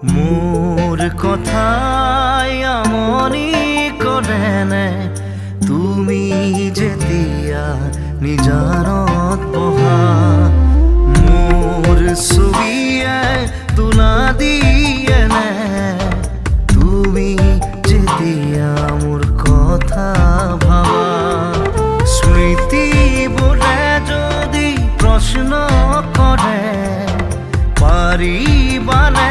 মোৰ কথাই আমনি কৰে নে তুমি যেতিয়া নিজানত বহা মোৰ ছবিয়ে তোলা দিয়ে নে তুমি যেতিয়া মোৰ কথা ভাবা স্মৃতিবোৰে যদি প্ৰশ্ন কৰে পাৰিবানে